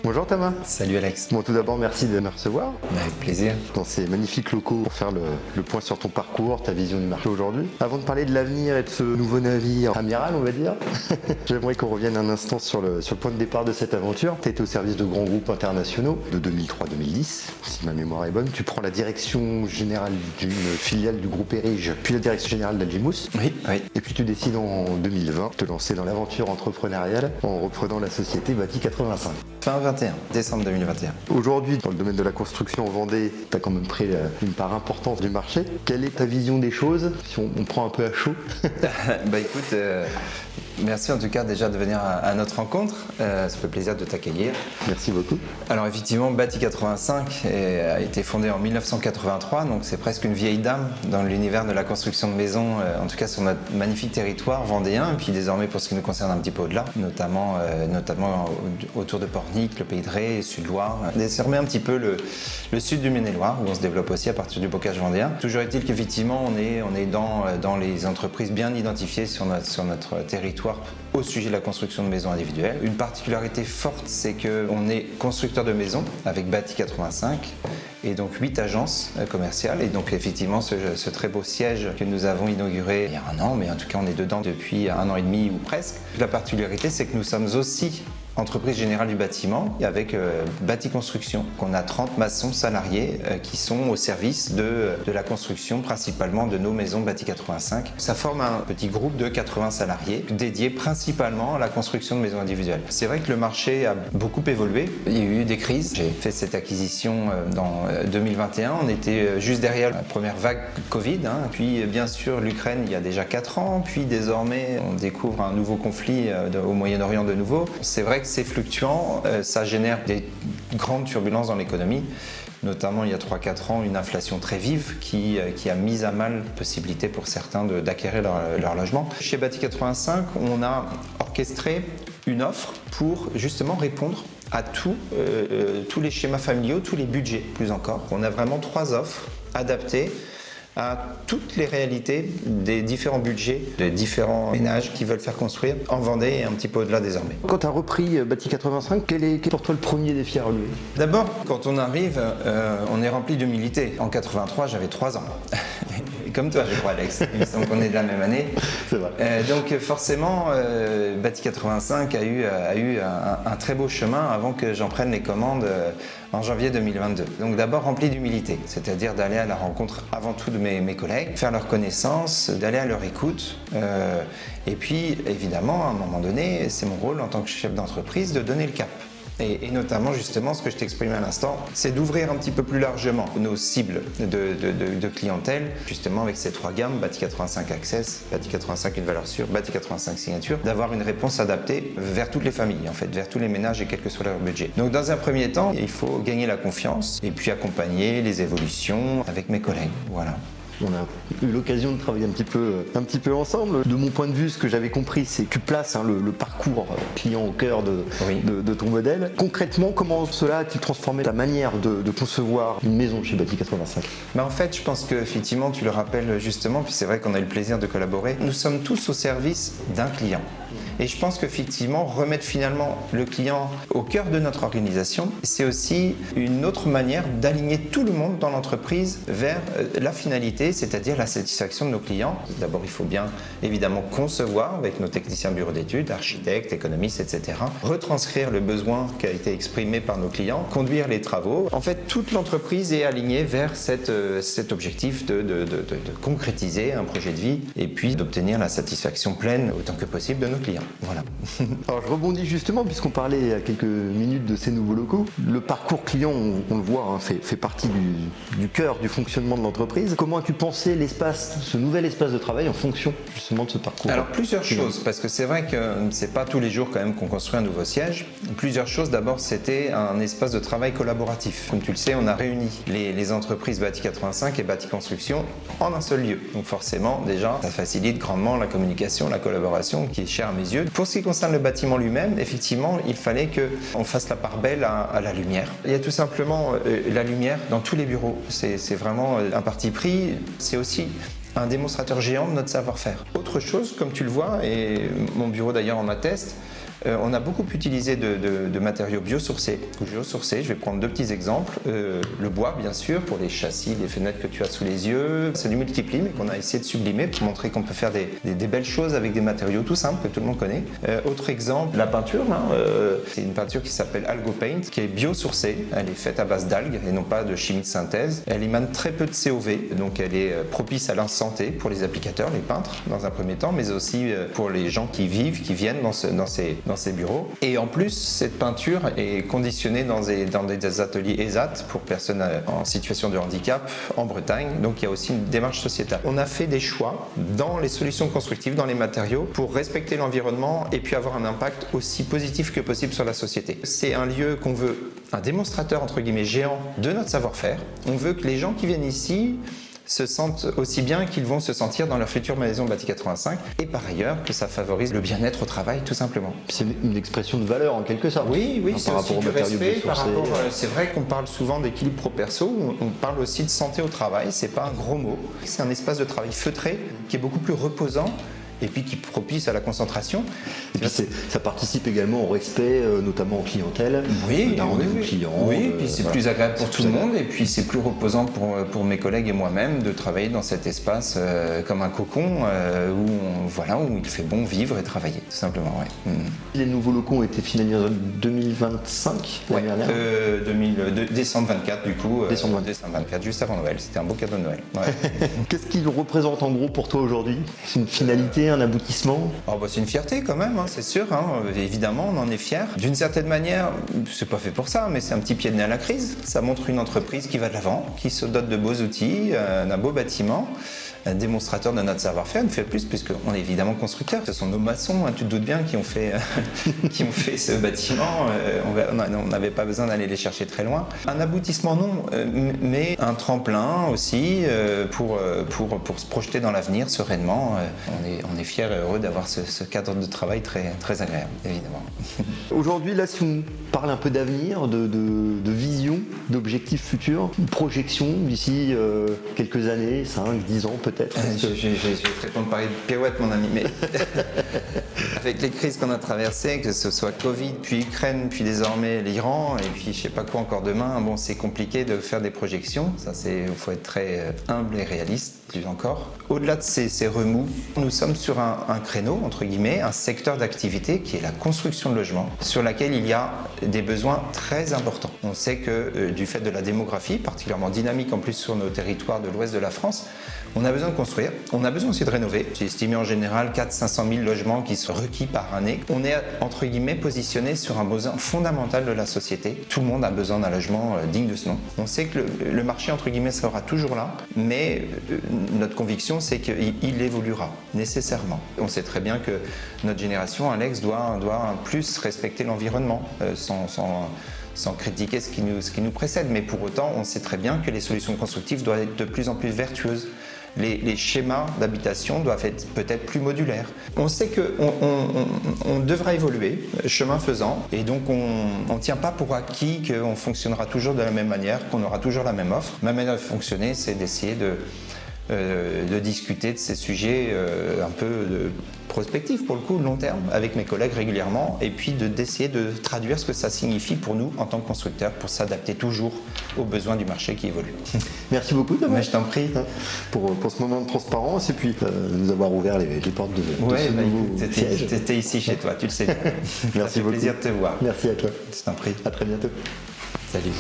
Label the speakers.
Speaker 1: Bonjour Thomas.
Speaker 2: Salut Alex.
Speaker 1: Bon, tout d'abord, merci de me recevoir
Speaker 2: Avec plaisir.
Speaker 1: dans ces magnifiques locaux pour faire le point sur ton parcours, ta vision du marché aujourd'hui. Avant de parler de l'avenir et de ce nouveau navire amiral, on va dire, j'aimerais qu'on revienne un instant sur le point de départ de cette aventure. Tu as été au service de grands groupes internationaux de 2003-2010, si ma mémoire est bonne. Tu prends la direction générale d'une filiale du groupe Erige, puis la direction générale d'Algimous.
Speaker 2: Oui.
Speaker 1: Et puis tu décides en 2020 de te lancer dans l'aventure entrepreneuriale en reprenant la société Bâti 85.
Speaker 2: Fin 21, décembre 2021.
Speaker 1: Aujourd'hui, dans le domaine de la construction en Vendée, tu as quand même pris une part importante du marché. Quelle est ta vision des choses, si on prend un peu à chaud?
Speaker 2: Bah écoute, merci en tout cas déjà de venir à notre rencontre. Ça fait plaisir de t'accueillir.
Speaker 1: Merci beaucoup.
Speaker 2: Alors effectivement, Bâti 85 a été fondé en 1983, donc c'est presque une vieille dame dans l'univers de la construction de maisons, en tout cas sur notre magnifique territoire vendéen, et puis désormais pour ce qui nous concerne un petit peu au-delà, notamment autour de Pornic, le Pays de Ré, Sud-Loire, désormais un petit peu le sud du Maine-et-Loire, où on se développe aussi à partir du bocage vendéen. Toujours est-il qu'effectivement on est dans les entreprises bien identifiées sur notre territoire au sujet de la construction de maisons individuelles. Une particularité forte, c'est qu'on est constructeur de maisons avec Bâti 85 et donc 8 agences commerciales. Et donc effectivement, ce très beau siège que nous avons inauguré il y a un an, mais en tout cas on est dedans depuis un an et demi ou presque. La particularité, c'est que nous sommes aussi entreprise générale du bâtiment avec Bâti Construction, qu'on a 30 maçons salariés qui sont au service de la construction principalement de nos maisons Bâti 85. Ça forme un petit groupe de 80 salariés dédiés principalement à la construction de maisons individuelles. C'est vrai que le marché a beaucoup évolué, il y a eu des crises. J'ai fait cette acquisition dans 2021, on était juste derrière la première vague Covid, puis bien sûr l'Ukraine il y a déjà 4 ans, puis désormais on découvre un nouveau conflit au Moyen-Orient de nouveau. C'est vrai que c'est fluctuant, ça génère des grandes turbulences dans l'économie, notamment il y a 3-4 ans une inflation très vive qui a mis à mal la possibilité pour certains d'acquérir leur logement. Chez Bâti 85, on a orchestré une offre pour justement répondre à tous les schémas familiaux, tous les budgets plus encore. On a vraiment 3 offres adaptées à toutes les réalités des différents budgets, des différents ménages qui veulent faire construire en Vendée et un petit peu au-delà désormais.
Speaker 1: Quand tu as repris Bâti 85, quel est pour toi le premier défi à relever?
Speaker 2: D'abord, quand on arrive, on est rempli d'humilité. En 83, j'avais 3 ans. Comme toi, je crois, Alex. Il me semble qu'on est de la même année.
Speaker 1: C'est vrai.
Speaker 2: Donc forcément, Bâti 85 a eu un très beau chemin avant que j'en prenne les commandes en janvier 2022. Donc d'abord rempli d'humilité, c'est-à-dire d'aller à la rencontre avant tout de mes collègues, faire leur connaissance, d'aller à leur écoute. Et puis évidemment, à un moment donné, c'est mon rôle en tant que chef d'entreprise de donner le cap. Et notamment justement ce que je t'exprimais à l'instant, c'est d'ouvrir un petit peu plus largement nos cibles de clientèle, justement avec ces 3 gammes, Bâti 85 Access, Bâti 85 une valeur sûre, Bâti 85 signature, d'avoir une réponse adaptée vers toutes les familles en fait, vers tous les ménages et quel que soit leur budget. Donc dans un premier temps, il faut gagner la confiance et puis accompagner les évolutions avec mes collègues, voilà.
Speaker 1: On a eu l'occasion de travailler un petit peu ensemble. De mon point de vue, ce que j'avais compris, c'est que tu places le parcours client au cœur de ton modèle. Concrètement, comment cela a-t-il transformé la manière de concevoir une maison chez Bâti 85?
Speaker 2: En fait, je pense qu'effectivement, tu le rappelles justement, puis c'est vrai qu'on a eu le plaisir de collaborer. Nous sommes tous au service d'un client. Et je pense qu'effectivement, remettre finalement le client au cœur de notre organisation, c'est aussi une autre manière d'aligner tout le monde dans l'entreprise vers la finalité, c'est-à-dire la satisfaction de nos clients. D'abord, il faut bien évidemment concevoir avec nos techniciens bureau d'études, architectes, économistes, etc. Retranscrire le besoin qui a été exprimé par nos clients, conduire les travaux. En fait, toute l'entreprise est alignée vers cet objectif de concrétiser un projet de vie et puis d'obtenir la satisfaction pleine autant que possible de nos clients. Voilà.
Speaker 1: Alors je rebondis justement puisqu'on parlait il y a quelques minutes de ces nouveaux locaux. Le parcours client, on le voit, fait partie du cœur du fonctionnement de l'entreprise. Comment as-tu pensé ce nouvel espace de travail en fonction justement de ce parcours?
Speaker 2: Alors plusieurs choses, parce que c'est vrai que c'est pas tous les jours quand même qu'on construit un nouveau siège. Plusieurs choses, d'abord c'était un espace de travail collaboratif. Comme tu le sais, on a réuni les entreprises Bâti 85 et Bâti Construction en un seul lieu. Donc forcément déjà, ça facilite grandement la communication, la collaboration qui est chère à mes yeux. Pour ce qui concerne le bâtiment lui-même, effectivement, il fallait qu'on fasse la part belle à la lumière. Il y a tout simplement la lumière dans tous les bureaux. C'est vraiment un parti pris. C'est aussi un démonstrateur géant de notre savoir-faire. Autre chose, comme tu le vois, et mon bureau d'ailleurs en atteste, On a beaucoup utilisé de matériaux biosourcés. Je vais prendre 2 petits exemples. Le bois, bien sûr, pour les châssis, les fenêtres que tu as sous les yeux. C'est du multipli, mais qu'on a essayé de sublimer pour montrer qu'on peut faire des belles choses avec des matériaux tout simples que tout le monde connaît. Autre exemple, la peinture. C'est une peinture qui s'appelle AlgoPaint, qui est biosourcée. Elle est faite à base d'algues et non pas de chimie de synthèse. Elle émane très peu de COV, donc elle est propice à la santé pour les applicateurs, les peintres dans un premier temps, mais aussi pour les gens qui vivent, qui viennent dans ces bureaux. Et en plus, cette peinture est conditionnée dans des ateliers ESAT pour personnes en situation de handicap en Bretagne, donc il y a aussi une démarche sociétale. On a fait des choix dans les solutions constructives, dans les matériaux, pour respecter l'environnement et puis avoir un impact aussi positif que possible sur la société. C'est un lieu qu'on veut, un démonstrateur entre guillemets géant de notre savoir-faire. On veut que les gens qui viennent ici se sentent aussi bien qu'ils vont se sentir dans leur future maison bâtie 85 et par ailleurs que ça favorise le bien-être au travail tout simplement.
Speaker 1: C'est une expression de valeur en quelque sorte.
Speaker 2: Oui, c'est
Speaker 1: par
Speaker 2: aussi
Speaker 1: rapport aux
Speaker 2: du
Speaker 1: matériaux
Speaker 2: respect,
Speaker 1: biosourcés.
Speaker 2: c'est vrai qu'on parle souvent d'équilibre pro-perso, on parle aussi de santé au travail, c'est pas un gros mot. C'est un espace de travail feutré qui est beaucoup plus reposant et puis qui propice à la concentration.
Speaker 1: Et puis ça participe également au respect, notamment en clientèle, d'un rendez-vous client.
Speaker 2: Oui, puis c'est plus agréable pour tout le monde, et puis c'est plus reposant pour mes collègues et moi-même de travailler dans cet espace comme un cocon où il fait bon vivre et travailler, tout simplement. Ouais.
Speaker 1: Les nouveaux locaux ont été finalisés en 2025, l'année dernière.
Speaker 2: Décembre 24 du coup.
Speaker 1: Décembre
Speaker 2: 24, juste avant Noël. C'était un beau cadeau de Noël. Ouais.
Speaker 1: Qu'est-ce qu'il représente en gros pour toi aujourd'hui? C'est une finalité, un aboutissement?
Speaker 2: C'est une fierté quand même, c'est sûr. Évidemment, on en est fiers. D'une certaine manière, c'est pas fait pour ça, mais c'est un petit pied de nez à la crise. Ça montre une entreprise qui va de l'avant, qui se dote de beaux outils, d'un beau bâtiment. Un démonstrateur de notre savoir-faire, ne fait plus puisqu'on est évidemment constructeur. Ce sont nos maçons, tu te doutes bien, qui ont fait ce bâtiment. On n'avait pas besoin d'aller les chercher très loin. Un aboutissement non, mais un tremplin aussi pour se projeter dans l'avenir sereinement. On est fiers et heureux d'avoir ce cadre de travail très, très agréable, évidemment.
Speaker 1: Aujourd'hui, là, si on parle un peu d'avenir, de vision, d'objectifs futurs, projection d'ici quelques années, 5, 10 ans peut-être.
Speaker 2: Je vais te répondre par une pirouette, mon ami, mais avec les crises qu'on a traversées, que ce soit Covid, puis Ukraine, puis désormais l'Iran, et puis je sais pas quoi encore demain, c'est compliqué de faire des projections. Il faut être très humble et réaliste, plus encore. Au-delà de ces remous, nous sommes sur un créneau, entre guillemets, un secteur d'activité qui est la construction de logements, sur laquelle il y a des besoins très importants. On sait que du fait de la démographie, particulièrement dynamique en plus sur nos territoires de l'ouest de la France, on a besoin de construire, on a besoin aussi de rénover. C'est estimé en général 400 000 logements qui sont requis par année. On est entre guillemets positionné sur un besoin fondamental de la société. Tout le monde a besoin d'un logement digne de ce nom. On sait que le marché entre guillemets sera toujours là, mais notre conviction c'est qu'il évoluera nécessairement. On sait très bien que notre génération, Alex, doit plus respecter l'environnement sans critiquer ce qui nous précède, mais pour autant on sait très bien que les solutions constructives doivent être de plus en plus vertueuses. Les schémas d'habitation doivent être peut-être plus modulaires. On sait qu'on devra évoluer, chemin faisant, et donc on ne tient pas pour acquis qu'on fonctionnera toujours de la même manière, qu'on aura toujours la même offre. Ma manière de fonctionner, c'est d'essayer de discuter de ces sujets un peu prospectifs pour le coup, de long terme, avec mes collègues régulièrement, et puis d'essayer de traduire ce que ça signifie pour nous en tant que constructeurs, pour s'adapter toujours aux besoins du marché qui évolue.
Speaker 1: Merci beaucoup Thomas.
Speaker 2: Je t'en prie.
Speaker 1: Pour ce moment de transparence et puis nous avoir ouvert les portes de ce nouveau siège.
Speaker 2: T'étais ici chez toi, tu le sais bien.
Speaker 1: Merci beaucoup.
Speaker 2: Plaisir de te voir.
Speaker 1: Merci à toi.
Speaker 2: Je t'en prie.
Speaker 1: À très bientôt.
Speaker 2: Salut.